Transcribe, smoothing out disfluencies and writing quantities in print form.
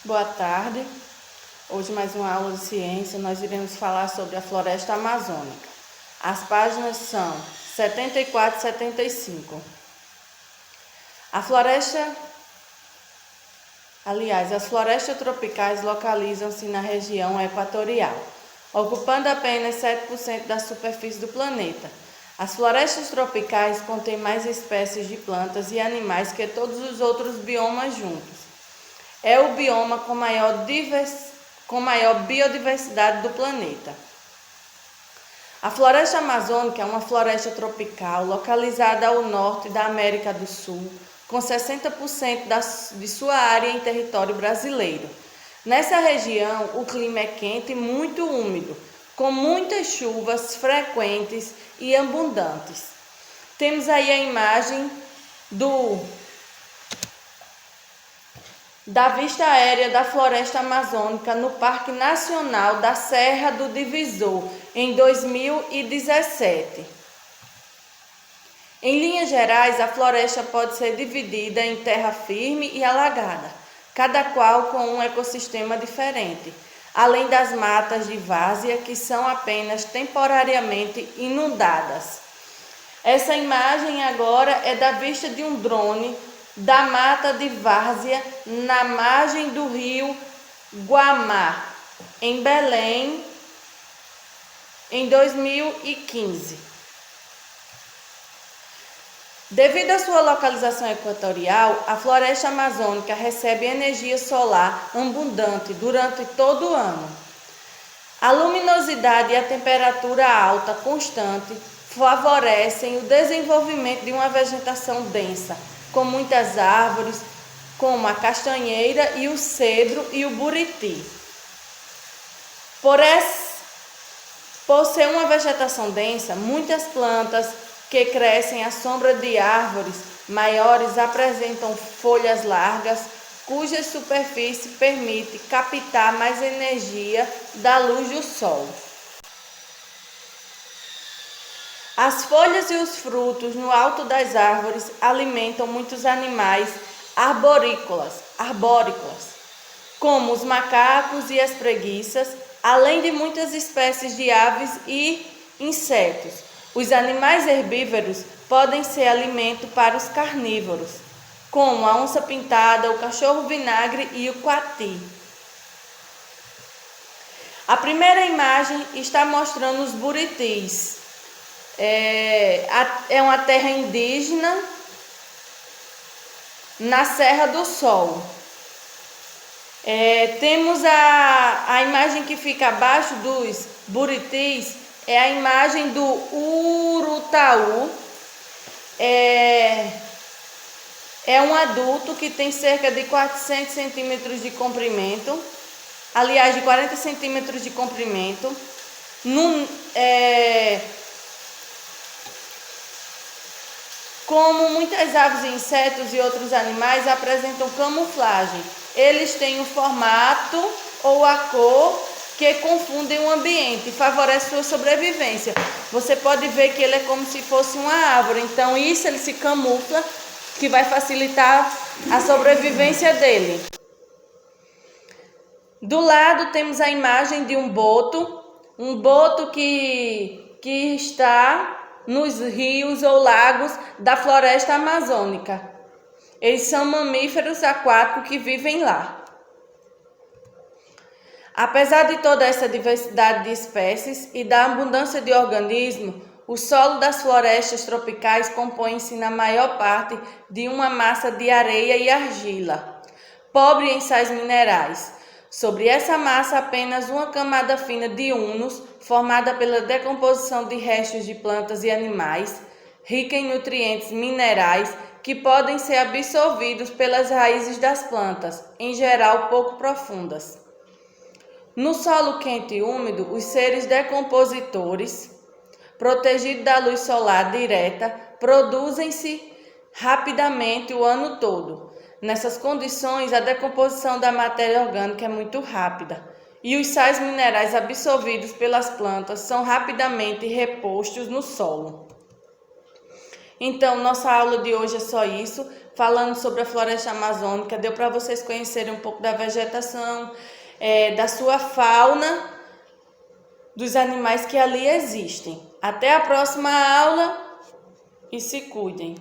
Boa tarde. Hoje mais uma aula de ciência. Nós iremos falar sobre a floresta amazônica. As páginas são 74 e 75. As florestas tropicais localizam-se na região equatorial, ocupando apenas 7% da superfície do planeta. As florestas tropicais contêm mais espécies de plantas e animais que todos os outros biomas juntos. É o bioma com maior biodiversidade do planeta. A floresta amazônica é uma floresta tropical localizada ao norte da América do Sul, com 60% de sua área em território brasileiro. Nessa região, o clima é quente e muito úmido, com muitas chuvas frequentes e abundantes. Temos aí a imagem da vista aérea da floresta amazônica no Parque Nacional da Serra do Divisor, em 2017. Em linhas gerais, a floresta pode ser dividida em terra firme e alagada, cada qual com um ecossistema diferente, além das matas de várzea que são apenas temporariamente inundadas. Essa imagem agora é da vista de um drone da mata de várzea na margem do rio Guamá, em Belém, em 2015. Devido à sua localização equatorial, a floresta amazônica recebe energia solar abundante durante todo o ano. A luminosidade e a temperatura alta constante favorecem o desenvolvimento de uma vegetação densa, com muitas árvores, como a castanheira e o cedro e o buriti. Por ser uma vegetação densa, muitas plantas que crescem à sombra de árvores maiores apresentam folhas largas, cuja superfície permite captar mais energia da luz do sol. As folhas e os frutos no alto das árvores alimentam muitos animais arbóreos, como os macacos e as preguiças, além de muitas espécies de aves e insetos. Os animais herbívoros podem ser alimento para os carnívoros, como a onça-pintada, o cachorro-vinagre e o coati. A primeira imagem está mostrando os buritis. É uma terra indígena na Serra do Sol. Temos a imagem que fica abaixo dos buritis, é a imagem do urutaú. É um adulto que tem cerca de 400 centímetros de comprimento, aliás, de 40 centímetros de comprimento. Como muitas aves, insetos e outros animais apresentam camuflagem, eles têm o formato ou a cor que confundem o ambiente e favorece sua sobrevivência. Você pode ver que ele é como se fosse uma árvore, então isso ele se camufla, que vai facilitar a sobrevivência dele. Do lado temos a imagem de um boto que está nos rios ou lagos da floresta amazônica. Eles são mamíferos aquáticos que vivem lá. Apesar de toda essa diversidade de espécies e da abundância de organismos, o solo das florestas tropicais compõe-se na maior parte de uma massa de areia e argila, pobre em sais minerais. Sobre essa massa, apenas uma camada fina de humus, formada pela decomposição de restos de plantas e animais, rica em nutrientes minerais que podem ser absorvidos pelas raízes das plantas, em geral pouco profundas. No solo quente e úmido, os seres decompositores, protegidos da luz solar direta, produzem-se rapidamente o ano todo. Nessas condições, a decomposição da matéria orgânica é muito rápida e os sais minerais absorvidos pelas plantas são rapidamente repostos no solo. Então, nossa aula de hoje é só isso. falando sobre a floresta amazônica. Deu para vocês conhecerem um pouco da vegetação, da sua fauna, dos animais que ali existem. Até a próxima aula e se cuidem.